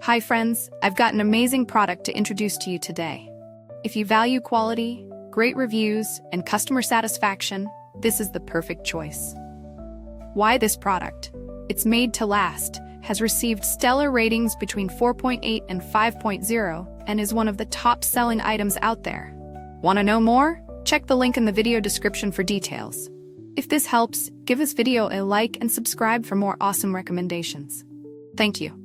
Hi friends, I've got an amazing product to introduce to you today. If you value quality, great reviews, and customer satisfaction, this is the perfect choice. Why this product? It's made to last, has received stellar ratings between 4.8 and 5.0, and is one of the top-selling items out there. Want to know more? Check the link in the video description for details. If this helps, give this video a like and subscribe for more awesome recommendations. Thank you.